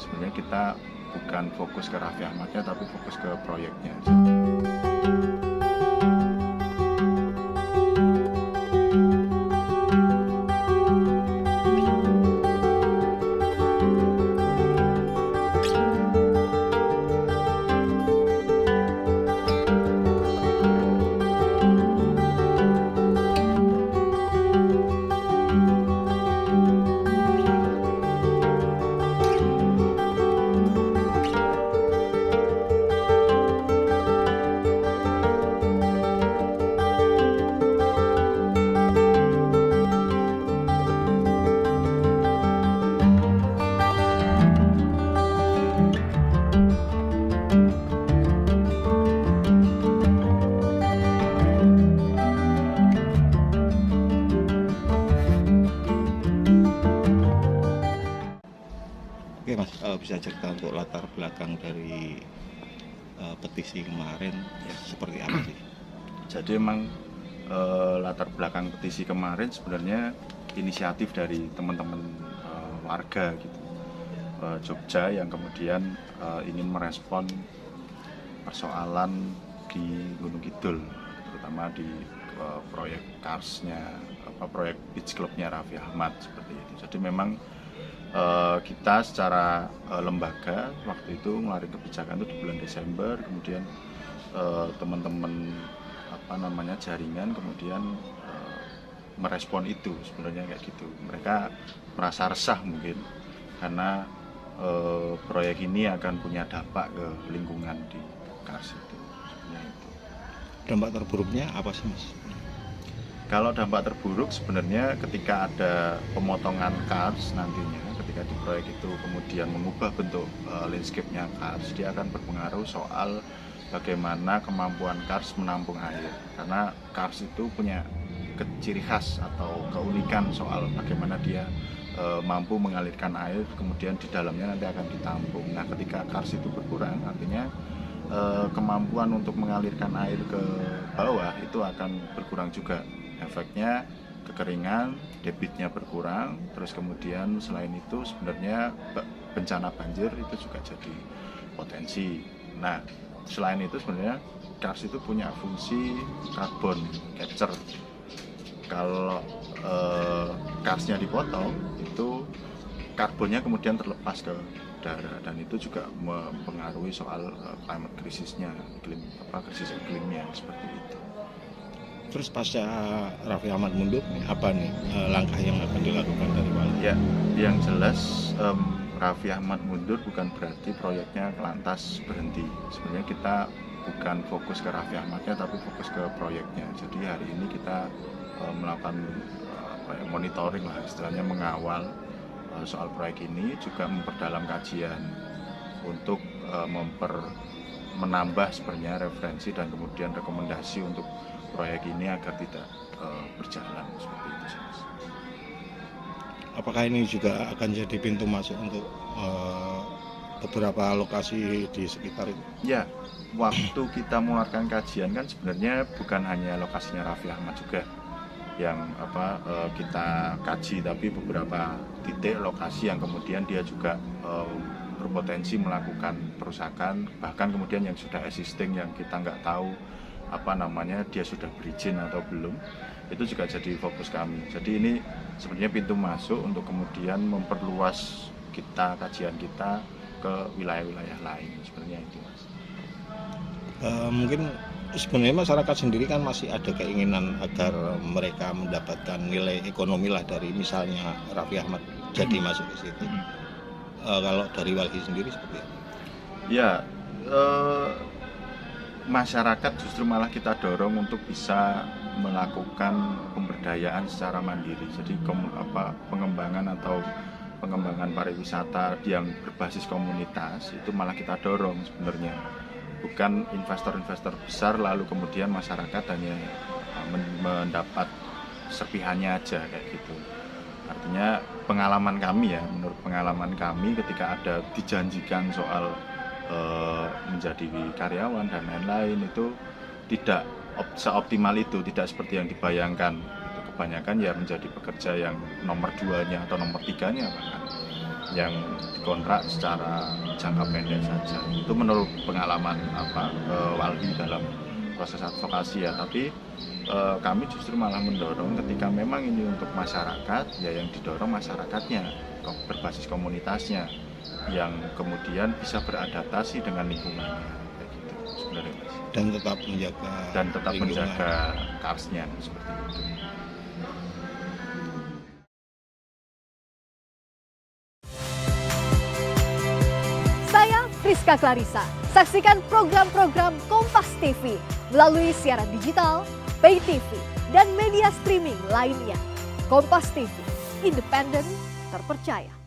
sebenarnya kita bukan fokus ke Raffi Ahmadnya tapi fokus ke proyeknya. Oke Mas, bisa cerita untuk latar belakang dari petisi kemarin ya, seperti apa sih? Jadi emang latar belakang petisi kemarin sebenarnya inisiatif dari teman-teman warga gitu, Jogja yang kemudian ingin merespon persoalan di Gunung Kidul, terutama di proyek Karsnya, proyek Beach Clubnya Raffi Ahmad seperti itu. Jadi memang kita secara lembaga waktu itu ngeluarin kebijakan itu di bulan Desember, kemudian teman-teman jaringan kemudian merespon itu sebenarnya kayak gitu. Mereka merasa resah mungkin karena proyek ini akan punya dampak ke lingkungan di Kars itu. Sebenarnya itu. Dampak terburuknya apa sih Mas? Kalau dampak terburuk sebenarnya ketika ada pemotongan Kars nantinya, ketika di proyek itu kemudian mengubah bentuk landscape-nya Kars, dia akan berpengaruh soal bagaimana kemampuan Kars menampung air. Karena Kars itu punya ciri khas atau keunikan soal bagaimana dia mampu mengalirkan air, kemudian di dalamnya nanti akan ditampung. Nah, ketika Kars itu berkurang, artinya kemampuan untuk mengalirkan air ke bawah itu akan berkurang juga. Efeknya kekeringan, debitnya berkurang, terus kemudian selain itu sebenarnya bencana banjir itu juga jadi potensi. Nah, selain itu sebenarnya Kars itu punya fungsi carbon capture. Kalau Karsnya dipotong, itu karbonnya kemudian terlepas ke udara dan itu juga mempengaruhi soal climate krisisnya, krisis iklimnya seperti itu. Terus pasca Raffi Ahmad mundur, apa nih langkah yang akan dilakukan dari Wali? Ya, yang jelas Raffi Ahmad mundur bukan berarti proyeknya lantas berhenti. Sebenarnya kita bukan fokus ke Raffi Ahmadnya tapi fokus ke proyeknya. Jadi hari ini kita melakukan monitoring lah, istilahnya mengawal soal proyek ini, juga memperdalam kajian untuk menambah sebenarnya referensi dan kemudian rekomendasi untuk proyek ini agar tidak berjalan seperti itu. Apakah ini juga akan jadi pintu masuk untuk beberapa lokasi di sekitar itu? Ya, waktu kita mengeluarkan kajian kan sebenarnya bukan hanya lokasinya Raffi Ahmad juga yang kita kaji, tapi beberapa titik lokasi yang kemudian dia juga berpotensi melakukan perusakan, bahkan kemudian yang sudah existing yang kita nggak tahu dia sudah berizin atau belum, itu juga jadi fokus kami. Jadi ini sebenarnya pintu masuk untuk kemudian memperluas kajian kita ke wilayah-wilayah lain, sebenarnya itu Mas. Mungkin sebenarnya masyarakat sendiri kan masih ada keinginan agar mereka mendapatkan nilai ekonomi lah dari misalnya Raffi Ahmad jadi masuk ke situ. Kalau dari Walhi sendiri seperti apa? Ya, masyarakat justru malah kita dorong untuk bisa melakukan pemberdayaan secara mandiri. Jadi pengembangan pariwisata yang berbasis komunitas itu malah kita dorong sebenarnya. Bukan investor-investor besar lalu kemudian masyarakat hanya mendapat serpihannya aja kayak gitu. Artinya menurut pengalaman kami ketika ada dijanjikan soal menjadi karyawan dan lain-lain itu tidak seoptimal itu, tidak seperti yang dibayangkan. Itu kebanyakan ya menjadi pekerja yang nomor 2-nya atau nomor 3-nya bahkan. yang dikontrak secara jangka pendek saja. Itu menurut pengalaman Walhi dalam proses advokasi ya. Tapi kami justru malah mendorong ketika memang ini untuk masyarakat, ya yang didorong masyarakatnya, berbasis komunitasnya, yang kemudian bisa beradaptasi dengan lingkungannya, kayak gitu sebenarnya Mas. Dan tetap menjaga karsnya seperti itu. Saya Friska Clarissa. Saksikan program-program Kompas TV melalui siaran digital, pay TV, dan media streaming lainnya. Kompas TV, independen, terpercaya.